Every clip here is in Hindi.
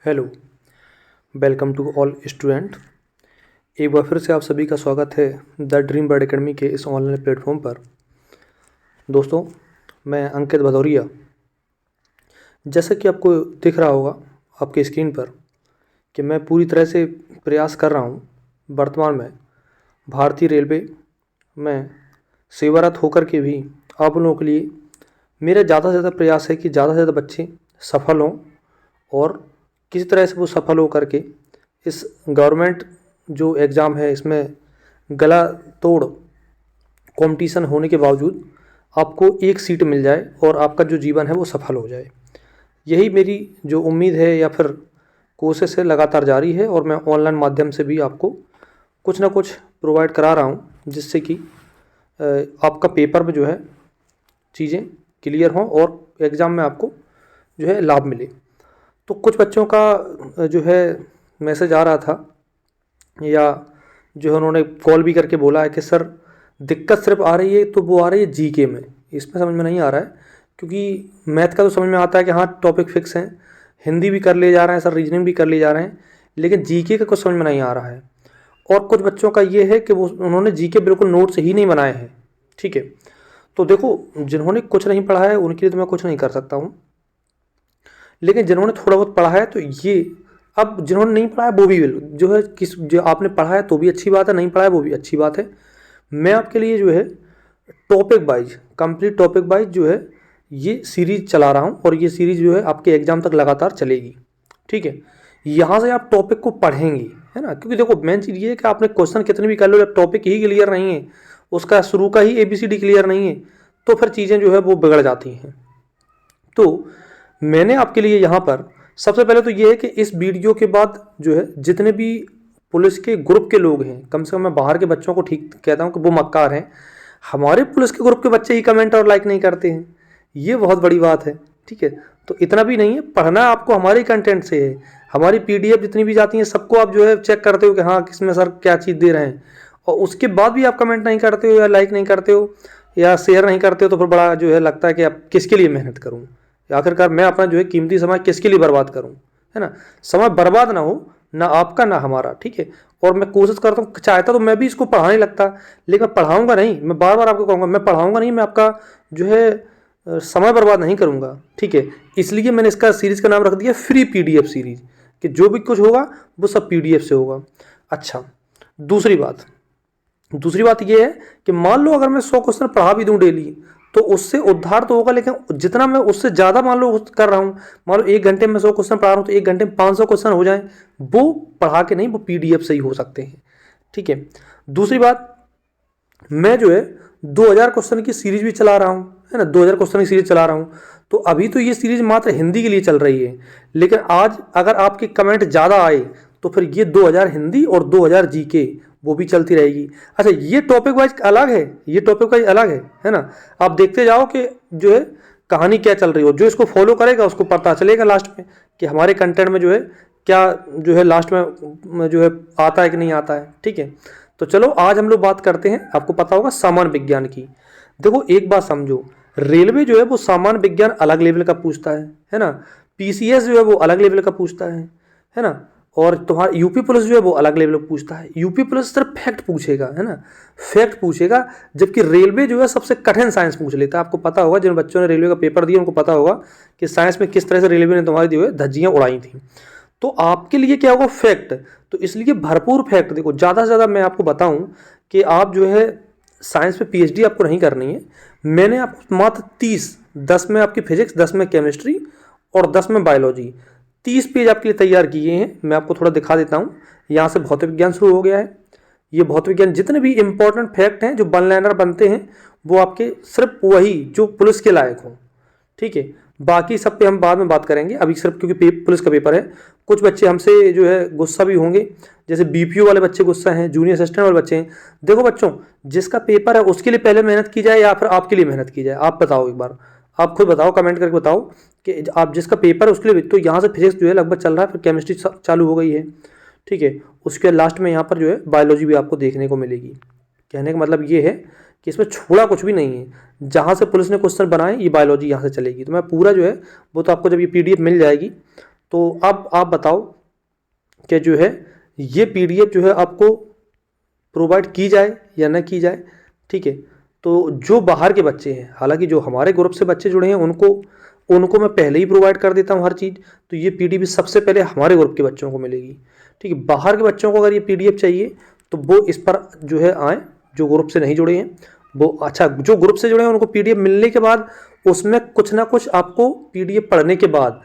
Hello, welcome to all student. एक बार फिर से आप सभी का स्वागत है द ड्रीम बर्ड एकेडमी के इस ऑनलाइन प्लेटफॉर्म पर। दोस्तों, मैं अंकित भदौरिया। जैसा कि आपको दिख रहा होगा आपके स्क्रीन पर कि मैं पूरी तरह से प्रयास कर रहा हूँ वर्तमान में भारतीय रेलवे में सेवारत होकर के भी आप लोगों के लिए मेरा ज़्यादा से ज़्यादा प्रयास है कि ज़्यादा से ज़्यादा बच्चे सफल हों और किसी तरह से वो सफल हो करके इस गवर्नमेंट जो एग्ज़ाम है इसमें गला तोड़ कंपटीशन होने के बावजूद आपको एक सीट मिल जाए और आपका जो जीवन है वो सफल हो जाए। यही मेरी जो उम्मीद है या फिर कोशिश है लगातार जारी है और मैं ऑनलाइन माध्यम से भी आपको कुछ ना कुछ प्रोवाइड करा रहा हूँ जिससे कि आपका पेपर में जो है चीज़ें क्लियर हों और एग्ज़ाम में आपको जो है लाभ मिले। तो कुछ बच्चों का जो है मैसेज आ रहा था या जो है उन्होंने कॉल भी करके बोला है कि सर दिक्कत सिर्फ आ रही है तो वो आ रही है जीके में, इसमें समझ में नहीं आ रहा है क्योंकि मैथ का तो समझ में आता है कि हाँ टॉपिक फिक्स हैं, हिंदी भी कर लिए जा रहे हैं सर, रीजनिंग भी कर लिए जा रहे हैं, लेकिन जीके का कुछ समझ में नहीं आ रहा है। और कुछ बच्चों का ये है कि वो उन्होंने जीके बिल्कुल नोट्स ही नहीं बनाए हैं। ठीक है, तो देखो जिन्होंने कुछ नहीं पढ़ा है उनके लिए तो मैं कुछ नहीं कर सकता हूँ, लेकिन जिन्होंने थोड़ा बहुत पढ़ा है तो ये अब जिन्होंने नहीं पढ़ा है वो भी जो है जो आपने पढ़ा है तो भी अच्छी बात है, नहीं पढ़ा है वो भी अच्छी बात है। मैं आपके लिए जो है topic wise complete topic wise जो है ये सीरीज चला रहा हूँ और ये सीरीज जो है आपके एग्जाम तक लगातार चलेगी। ठीक है, यहाँ से आप टॉपिक को पढ़ेंगे, है ना, क्योंकि देखो मेन चीज़ ये है कि आपने क्वेश्चन कितने भी कर लो, जब टॉपिक ही क्लियर नहीं है, उसका शुरू का ही ABCD क्लियर नहीं है, तो फिर चीज़ें जो है वो बिगड़ जाती हैं। तो मैंने आपके लिए यहाँ पर सबसे पहले तो ये है कि इस वीडियो के बाद जो है जितने भी पुलिस के ग्रुप के लोग हैं, कम से कम मैं बाहर के बच्चों को ठीक कहता हूँ कि वो मक्कार हैं, हमारे पुलिस के ग्रुप के बच्चे ही कमेंट और लाइक नहीं करते हैं, ये बहुत बड़ी बात है। ठीक है, तो इतना भी नहीं है, पढ़ना आपको हमारे कंटेंट से है। हमारी PDF जितनी भी जाती हैं सबको आप जो है चेक करते हो कि हाँ किसमें सर क्या चीज़ दे रहे हैं, और उसके बाद भी आप कमेंट नहीं करते हो या लाइक नहीं करते हो या शेयर नहीं करते हो, तो फिर बड़ा जो है लगता है कि अब किसके लिए मेहनत करूँ, आखिरकार मैं अपना जो है कीमती समय किसके लिए बर्बाद करूं, है ना। समय बर्बाद ना हो, ना आपका ना हमारा। ठीक है, और मैं कोशिश करता हूँ, चाहता तो मैं भी इसको पढ़ाने लगता, लेकिन पढ़ाऊंगा नहीं, मैं बार बार आपको कहूँगा मैं पढ़ाऊंगा नहीं, मैं आपका जो है समय बर्बाद नहीं करूँगा। ठीक है, इसलिए मैंने इसका सीरीज़ का नाम रख दिया फ्री PDF सीरीज, कि जो भी कुछ होगा वो सब PDF से होगा। अच्छा, दूसरी बात ये है कि मान लो अगर मैं 100 क्वेश्चन पढ़ा भी दूं डेली तो उससे उद्धार तो होगा, लेकिन जितना मैं उससे ज़्यादा मान लो कर रहा हूँ, मान लो 1 घंटे में 100 क्वेश्चन पढ़ा रहा हूँ तो 1 घंटे में 500 क्वेश्चन हो जाएं, वो पढ़ा के नहीं, वो PDF से ही हो सकते हैं। ठीक है, दूसरी बात, मैं जो है 2000 क्वेश्चन की सीरीज भी चला रहा हूँ, है ना, 2000 क्वेश्चन की सीरीज चला रहा हूँ। तो अभी तो ये सीरीज मात्र हिंदी के लिए चल रही है, लेकिन आज अगर आपके कमेंट ज़्यादा आए तो फिर ये 2000 हिंदी और 2000 GK वो भी चलती रहेगी। अच्छा, ये टॉपिक वाइज अलग है, ये टॉपिक वाइज अलग है ना। आप देखते जाओ कि जो है कहानी क्या चल रही हो, जो इसको फॉलो करेगा उसको पता चलेगा लास्ट में कि हमारे कंटेंट में जो है क्या जो है लास्ट में जो है आता है कि नहीं आता है। ठीक है, तो चलो आज हम लोग बात करते हैं, आपको पता होगा सामान्य विज्ञान की। देखो एक बात समझो, रेलवे जो है वो सामान्य विज्ञान अलग लेवल का पूछता है ना, PCS जो है वो अलग लेवल का पूछता है ना, और तुम्हारा यूपी पुलिस जो है वो अलग लेवल पर पूछता है। यूपी पुलिस सिर्फ फैक्ट पूछेगा, है ना, फैक्ट पूछेगा, जबकि रेलवे जो है सबसे कठिन साइंस पूछ लेता है। आपको पता होगा, जिन बच्चों ने रेलवे का पेपर दिया उनको पता होगा कि साइंस में किस तरह से रेलवे ने तुम्हारी जो है धज्जियाँ उड़ाई थी। तो आपके लिए क्या होगा, फैक्ट, तो इसलिए भरपूर फैक्ट। देखो ज़्यादा से ज़्यादा मैं आपको बताऊं कि आप जो है साइंस में PhD आपको नहीं करनी है, मैंने आपको मात्र 10 में आपकी फिजिक्स, 10 में केमिस्ट्री और 10 में बायोलॉजी, 30 पेज आपके लिए तैयार किए हैं। मैं आपको थोड़ा दिखा देता हूँ, यहाँ से भौतिक विज्ञान शुरू हो गया है। ये भौतिक विज्ञान जितने भी इंपॉर्टेंट फैक्ट हैं जो वन लाइनर बनते हैं वो आपके सिर्फ वही जो पुलिस के लायक हों। ठीक है, बाकी सब पे हम बाद में बात करेंगे, अभी सिर्फ क्योंकि पुलिस का पेपर है। कुछ बच्चे हमसे जो है गुस्सा भी होंगे, जैसे BPO वाले बच्चे गुस्सा हैं, जूनियर असिस्टेंट वाले बच्चे हैं। देखो बच्चों, जिसका पेपर है उसके लिए पहले मेहनत की जाए या फिर आपके लिए मेहनत की जाए, आप बताओ, एक बार आप खुद बताओ, कमेंट करके बताओ कि आप जिसका पेपर है उसके लिए। तो यहाँ से फिजिक्स जो है लगभग चल रहा है, फिर केमिस्ट्री चालू हो गई है। ठीक है, उसके लास्ट में यहाँ पर जो है बायोलॉजी भी आपको देखने को मिलेगी। कहने का मतलब ये है कि इसमें छोड़ा कुछ भी नहीं है, जहाँ से पुलिस ने क्वेश्चन बनाए ये बायोलॉजी यहाँ से चलेगी। तो मैं पूरा जो है वो तो आपको जब ये PDF मिल जाएगी तो अब आप बताओ कि जो है ये PDF जो है आपको प्रोवाइड की जाए या ना की जाए। ठीक है, तो जो बाहर के बच्चे हैं, हालांकि जो हमारे ग्रुप से बच्चे जुड़े हैं उनको मैं पहले ही प्रोवाइड कर देता हूँ हर चीज़। तो ये PDF सबसे पहले हमारे ग्रुप के बच्चों को मिलेगी। ठीक है, बाहर के बच्चों को अगर ये PDF चाहिए तो वो इस पर जो है आए, जो ग्रुप से नहीं जुड़े हैं वो। अच्छा, जो ग्रुप से जुड़े हैं उनको PDF मिलने के बाद उसमें कुछ ना कुछ आपको PDF पढ़ने के बाद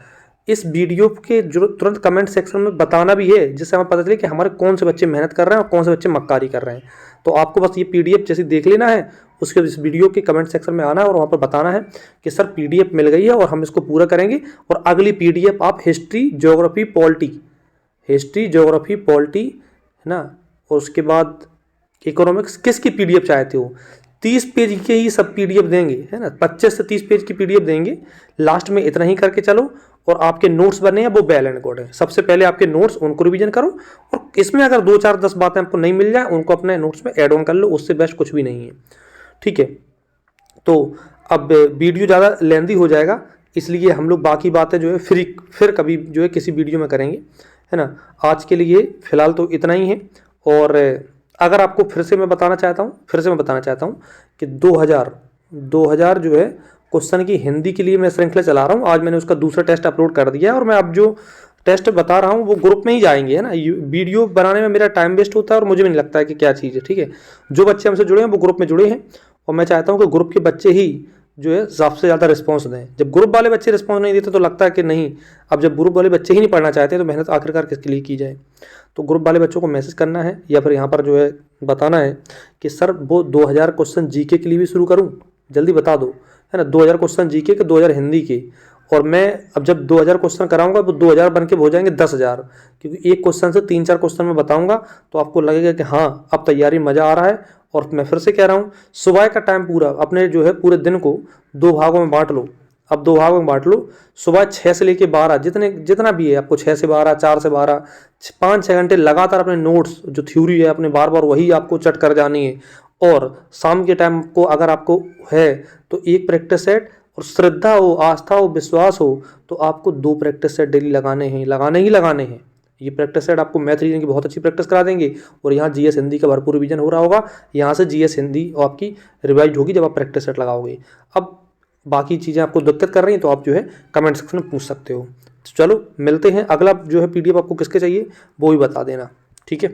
इस वीडियो के जो तुरंत कमेंट सेक्शन में बताना भी है, जिससे हमें पता चले कि हमारे कौन से बच्चे मेहनत कर रहे हैं और कौन से बच्चे मक्कारी कर रहे हैं। तो आपको बस ये PDF जैसे देख लेना है, उसके इस वीडियो के कमेंट सेक्शन में आना है और वहाँ पर बताना है कि सर PDF मिल गई है और हम इसको पूरा करेंगे। और अगली PDF आप हिस्ट्री ज्योग्राफी पॉलिटी है ना, और उसके बाद इकोनॉमिक्स किसकी PDF चाहते हो। 30 पेज के ही सब PDF देंगे, है ना, 25 से 30 पेज की PDF देंगे। लास्ट में इतना ही करके चलो, और आपके नोट्स बने हैं वो वेल एंड गुड है। सबसे पहले आपके नोट्स उनको रिवीजन करो, और इसमें अगर 2 4 10 बातें आपको नहीं मिल जाए उनको अपने नोट्स में ऐड ऑन कर लो, उससे बेस्ट कुछ भी नहीं है। ठीक है, तो अब वीडियो ज़्यादा लेंदी हो जाएगा, इसलिए हम लोग बाकी बातें जो है फिर कभी जो है किसी वीडियो में करेंगे, है ना। आज के लिए फ़िलहाल तो इतना ही है। और अगर आपको फिर से मैं बताना चाहता हूँ कि 2000 जो है क्वेश्चन की हिंदी के लिए मैं श्रृंखला चला रहा हूँ। आज मैंने उसका दूसरा टेस्ट अपलोड कर दिया है, और मैं अब जो टेस्ट बता रहा हूँ वो ग्रुप में ही जाएंगे, है ना। वीडियो बनाने में मेरा टाइम वेस्ट होता है और मुझे भी नहीं लगता है कि क्या चीज़ है। ठीक है, जो बच्चे हमसे जुड़े हैं वो ग्रुप में जुड़े हैं, और मैं चाहता हूँ कि ग्रुप के बच्चे ही जो है सबसे ज़्यादा रिस्पॉन्स दें। जब ग्रुप वाले बच्चे रिस्पॉन्स नहीं देते तो लगता है कि नहीं, अब जब ग्रुप वाले बच्चे ही नहीं पढ़ना चाहते तो मेहनत आखिरकार किसके लिए की जाए। तो ग्रुप वाले बच्चों को मैसेज करना है या फिर यहाँ पर जो है बताना है कि सर वो 2000 क्वेश्चन GK के लिए भी शुरू करूँ, जल्दी बता दो, है ना। 2000 क्वेश्चन GK के, 2000 हिंदी के, और मैं अब जब 2000 क्वेश्चन कराऊंगा वो 2000 बन के हो जाएंगे 10,000, क्योंकि एक क्वेश्चन से 3 4 क्वेश्चन में बताऊंगा तो आपको लगेगा कि हाँ अब तैयारी मज़ा आ रहा है। और मैं फिर से कह रहा हूँ, सुबह का टाइम पूरा अपने जो है पूरे दिन को 2 भागों में बांट लो। अब 2 भागों में बांट लो, सुबह 6 से लेकर 12, जितना भी है आपको, 6 से 12, 4 से 12, 5-6 घंटे लगातार अपने नोट्स जो थ्योरी है अपने बार बार वही आपको चट कर जानी है। और शाम के टाइम को अगर आपको है तो एक प्रैक्टिस सेट, और श्रद्धा हो, आस्था हो, विश्वास हो तो आपको 2 प्रैक्टिस सेट डेली लगाने ही लगाने हैं। ये प्रैक्टिस सेट आपको मैथ रीजनिंग की बहुत अच्छी प्रैक्टिस करा देंगे, और यहाँ GS हिंदी का भरपूर रिवीजन हो रहा होगा। यहाँ से GS हिंदी आपकी रिवाइज होगी जब आप प्रैक्टिस सेट लगाओगे। अब बाकी चीज़ें आपको दिक्कत कर रही हैं तो आप जो है कमेंट सेक्शन में पूछ सकते हो। तो चलो मिलते हैं, अगला जो है PDF आपको किसके चाहिए वो भी बता देना। ठीक है।